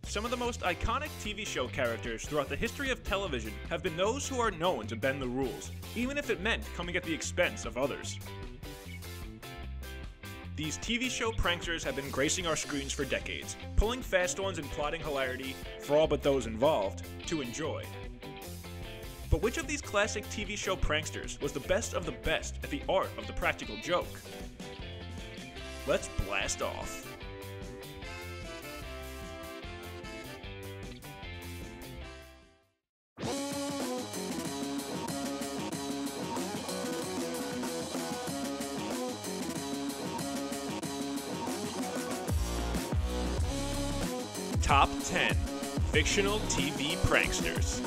Some of the most iconic TV show characters throughout the history of television have been those who are known to bend the rules, even if it meant coming at the expense of others. These TV show pranksters have been gracing our screens for decades, pulling fast ones and plotting hilarity, for all but those involved, to enjoy. But which of these classic TV show pranksters was the best of the best at the art of the practical joke? Let's blast off. Top 10 Fictional TV Pranksters.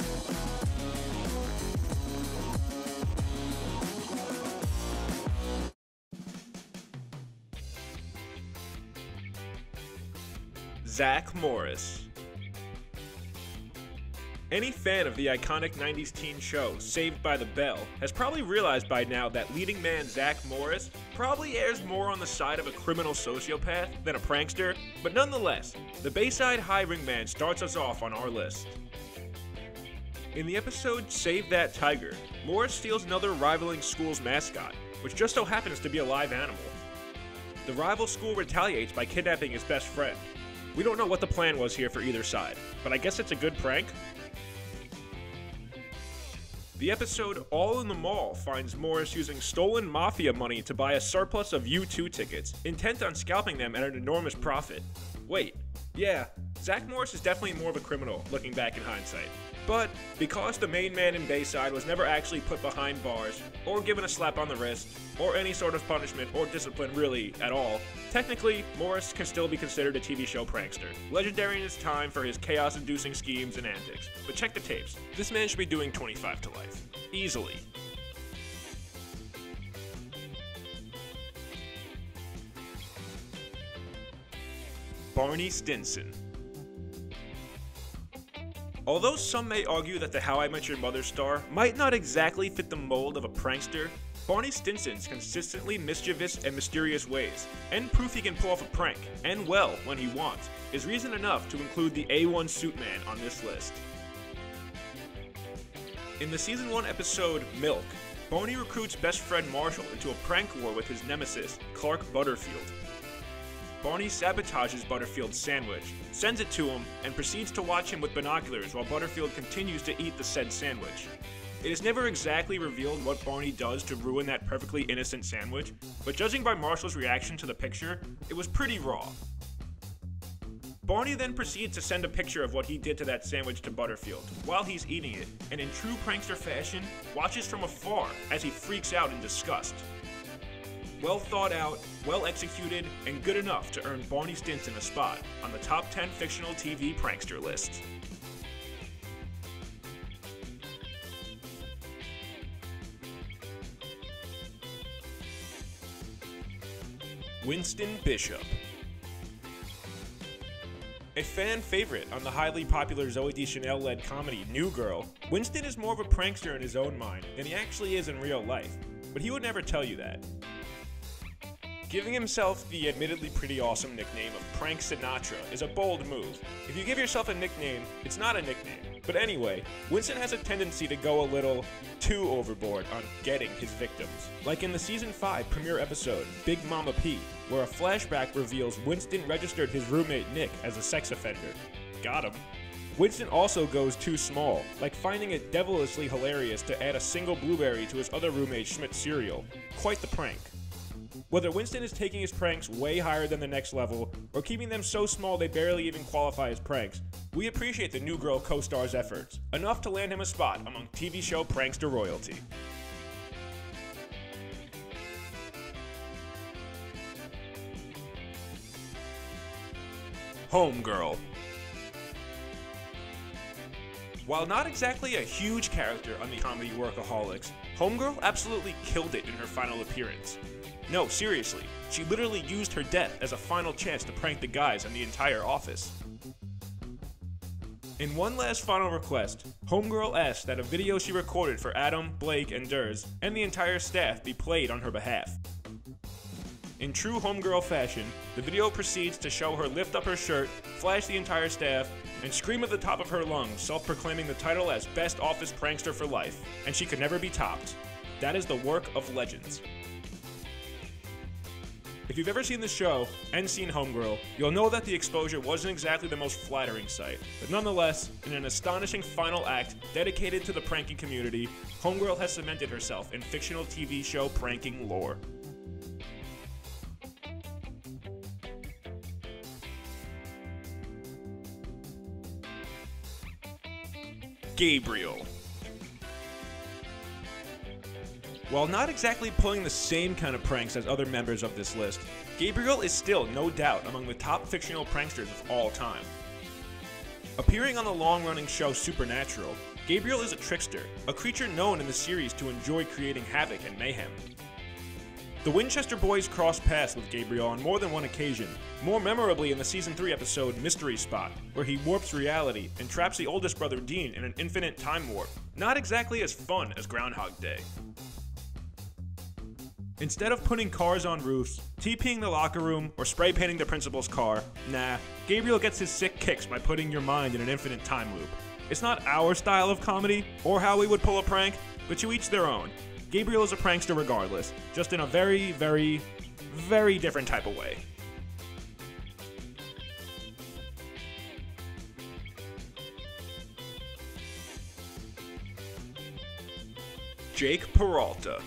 Zack Morris. Any fan of the iconic 90s teen show Saved by the Bell has probably realized by now that leading man Zack Morris probably errs more on the side of a criminal sociopath than a prankster, but nonetheless, the Bayside High Ringman starts us off on our list. In the episode Save That Tiger, Morris steals another rivaling school's mascot, which just so happens to be a live animal. The rival school retaliates by kidnapping his best friend. We don't know what the plan was here for either side, but I guess it's a good prank? The episode All in the Mall finds Morris using stolen mafia money to buy a surplus of U2 tickets, intent on scalping them at an enormous profit. Wait, yeah, Zack Morris is definitely more of a criminal, looking back in hindsight. But because the main man in Bayside was never actually put behind bars, or given a slap on the wrist, or any sort of punishment or discipline really at all, technically, Morris can still be considered a TV show prankster, legendary in his time for his chaos-inducing schemes and antics. But check the tapes. This man should be doing 25 to life. Easily. Barney Stinson. Although some may argue that the How I Met Your Mother star might not exactly fit the mold of a prankster, Barney Stinson's consistently mischievous and mysterious ways, and proof he can pull off a prank, and well, when he wants, is reason enough to include the A1 suit man on this list. In the Season 1 episode, Milk, Barney recruits best friend Marshall into a prank war with his nemesis, Clark Butterfield. Barney sabotages Butterfield's sandwich, sends it to him, and proceeds to watch him with binoculars while Butterfield continues to eat the said sandwich. It is never exactly revealed what Barney does to ruin that perfectly innocent sandwich, but judging by Marshall's reaction to the picture, it was pretty raw. Barney then proceeds to send a picture of what he did to that sandwich to Butterfield, while he's eating it, and in true prankster fashion, watches from afar as he freaks out in disgust. Well thought out, well executed, and good enough to earn Barney Stinson a spot on the top 10 fictional TV prankster list. Winston Bishop. A fan favorite on the highly popular Zooey Deschanel-led comedy New Girl, Winston is more of a prankster in his own mind than he actually is in real life, but he would never tell you that. Giving himself the admittedly pretty awesome nickname of Prank Sinatra is a bold move. If you give yourself a nickname, it's not a nickname. But anyway, Winston has a tendency to go a little too overboard on getting his victims. Like in the Season 5 premiere episode, Big Mama P, where a flashback reveals Winston registered his roommate Nick as a sex offender. Got him. Winston also goes too small, like finding it devilishly hilarious to add a single blueberry to his other roommate Schmidt's cereal. Quite the prank. Whether Winston is taking his pranks way higher than the next level, or keeping them so small they barely even qualify as pranks, we appreciate the New Girl co-star's efforts, enough to land him a spot among TV show prankster royalty. Homegirl. While not exactly a huge character on the comedy Workaholics, Homegirl absolutely killed it in her final appearance. No, seriously, she literally used her death as a final chance to prank the guys in the entire office. In one last final request, Homegirl asked that a video she recorded for Adam, Blake, and Durs, and the entire staff be played on her behalf. In true Homegirl fashion, the video proceeds to show her lift up her shirt, flash the entire staff, and scream at the top of her lungs, self-proclaiming the title as Best Office Prankster for Life, and she could never be topped. That is the work of legends. If you've ever seen the show and seen Homegirl, you'll know that the exposure wasn't exactly the most flattering sight, but nonetheless, in an astonishing final act dedicated to the pranking community, Homegirl has cemented herself in fictional TV show pranking lore. Gabriel. While not exactly pulling the same kind of pranks as other members of this list, Gabriel is still no doubt among the top fictional pranksters of all time. Appearing on the long-running show Supernatural, Gabriel is a trickster, a creature known in the series to enjoy creating havoc and mayhem. The Winchester boys crossed paths with Gabriel on more than one occasion, more memorably in the Season 3 episode Mystery Spot, where he warps reality and traps the oldest brother Dean in an infinite time warp. Not exactly as fun as Groundhog Day. Instead of putting cars on roofs, TPing the locker room, or spray painting the principal's car, nah, Gabriel gets his sick kicks by putting your mind in an infinite time loop. It's not our style of comedy, or how we would pull a prank, but to each their own. Gabriel is a prankster regardless, just in a very, very, very different type of way. Jake Peralta.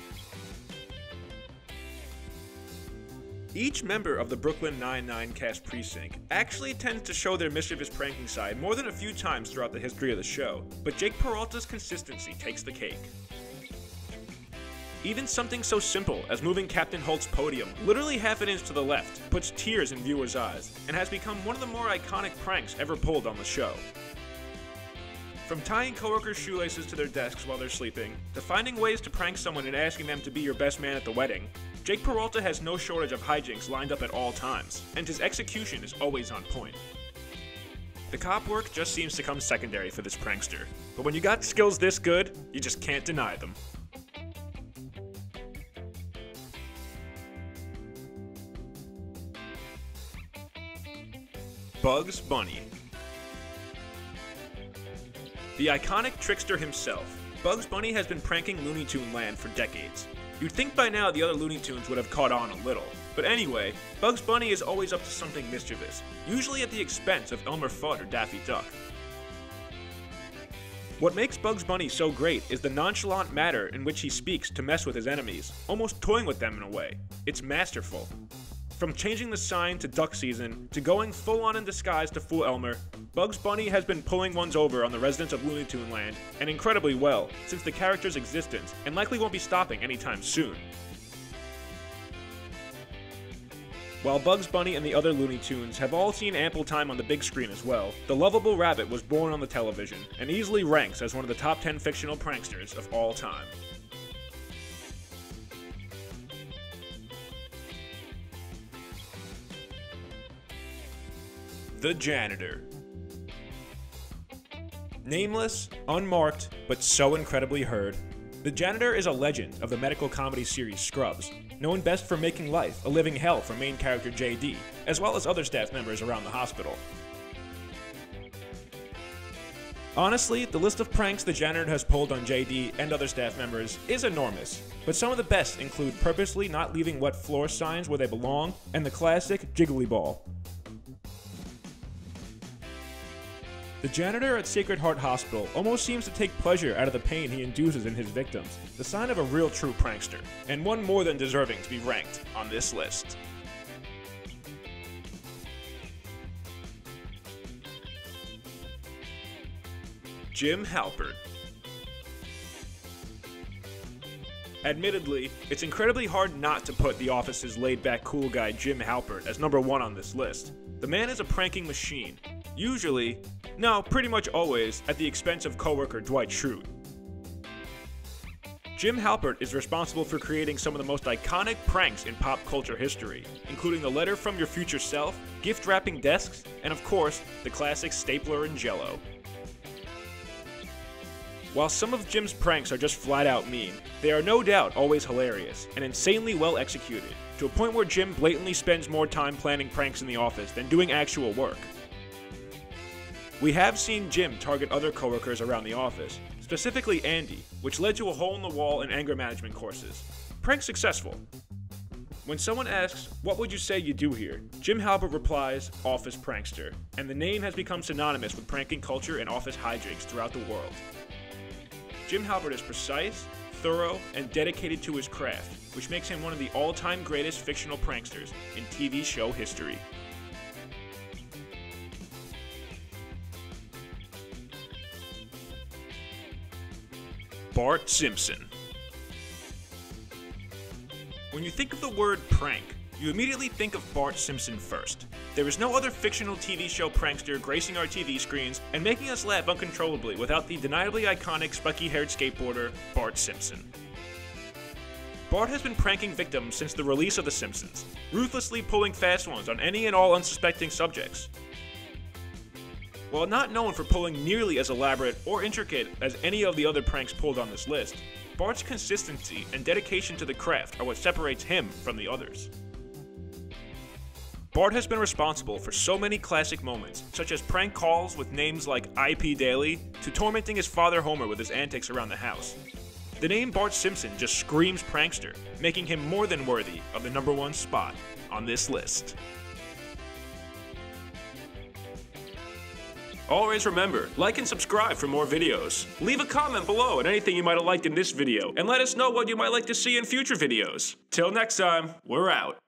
Each member of the Brooklyn Nine-Nine cast precinct actually tends to show their mischievous pranking side more than a few times throughout the history of the show, but Jake Peralta's consistency takes the cake. Even something so simple as moving Captain Holt's podium literally half an inch to the left puts tears in viewers' eyes, and has become one of the more iconic pranks ever pulled on the show. From tying coworkers' shoelaces to their desks while they're sleeping, to finding ways to prank someone and asking them to be your best man at the wedding, Jake Peralta has no shortage of hijinks lined up at all times, and his execution is always on point. The cop work just seems to come secondary for this prankster, but when you got skills this good, you just can't deny them. Bugs Bunny. The iconic trickster himself, Bugs Bunny has been pranking Looney Tune Land for decades. You'd think by now the other Looney Tunes would have caught on a little, but anyway, Bugs Bunny is always up to something mischievous, usually at the expense of Elmer Fudd or Daffy Duck. What makes Bugs Bunny so great is the nonchalant manner in which he speaks to mess with his enemies, almost toying with them in a way. It's masterful. From changing the sign to duck season, to going full on in disguise to fool Elmer, Bugs Bunny has been pulling ones over on the residents of Looney Tune Land, and incredibly well, since the character's existence, and likely won't be stopping anytime soon. While Bugs Bunny and the other Looney Tunes have all seen ample time on the big screen as well, the lovable rabbit was born on the television, and easily ranks as one of the top 10 fictional pranksters of all time. The Janitor. Nameless, unmarked, but so incredibly heard, the Janitor is a legend of the medical comedy series Scrubs, known best for making life a living hell for main character JD, as well as other staff members around the hospital. Honestly, the list of pranks the Janitor has pulled on JD and other staff members is enormous, but some of the best include purposely not leaving wet floor signs where they belong, and the classic Jiggly Ball. The Janitor at Sacred Heart Hospital almost seems to take pleasure out of the pain he induces in his victims, the sign of a real true prankster, and one more than deserving to be ranked on this list. Jim Halpert. Admittedly, it's incredibly hard not to put The Office's laid-back cool guy Jim Halpert as number one on this list. The man is a pranking machine, usually, no, pretty much always, at the expense of coworker Dwight Schrute. Jim Halpert is responsible for creating some of the most iconic pranks in pop culture history, including the letter from your future self, gift wrapping desks, and of course, the classic stapler and Jell-O. While some of Jim's pranks are just flat out mean, they are no doubt always hilarious and insanely well executed, to a point where Jim blatantly spends more time planning pranks in the office than doing actual work. We have seen Jim target other coworkers around the office, specifically Andy, which led to a hole-in-the-wall and anger management courses. Prank successful. When someone asks, "What would you say you do here?" Jim Halpert replies, "Office prankster," and the name has become synonymous with pranking culture and office hijinks throughout the world. Jim Halpert is precise, thorough, and dedicated to his craft, which makes him one of the all-time greatest fictional pranksters in TV show history. Bart Simpson. When you think of the word prank, you immediately think of Bart Simpson first. There is no other fictional TV show prankster gracing our TV screens and making us laugh uncontrollably without the deniably iconic spiky-haired skateboarder, Bart Simpson. Bart has been pranking victims since the release of The Simpsons, ruthlessly pulling fast ones on any and all unsuspecting subjects. While not known for pulling nearly as elaborate or intricate as any of the other pranks pulled on this list, Bart's consistency and dedication to the craft are what separates him from the others. Bart has been responsible for so many classic moments, such as prank calls with names like IP Daily, to tormenting his father Homer with his antics around the house. The name Bart Simpson just screams prankster, making him more than worthy of the #1 spot on this list. Always remember, like and subscribe for more videos. Leave a comment below on anything you might have liked in this video, and let us know what you might like to see in future videos. Till next time, we're out.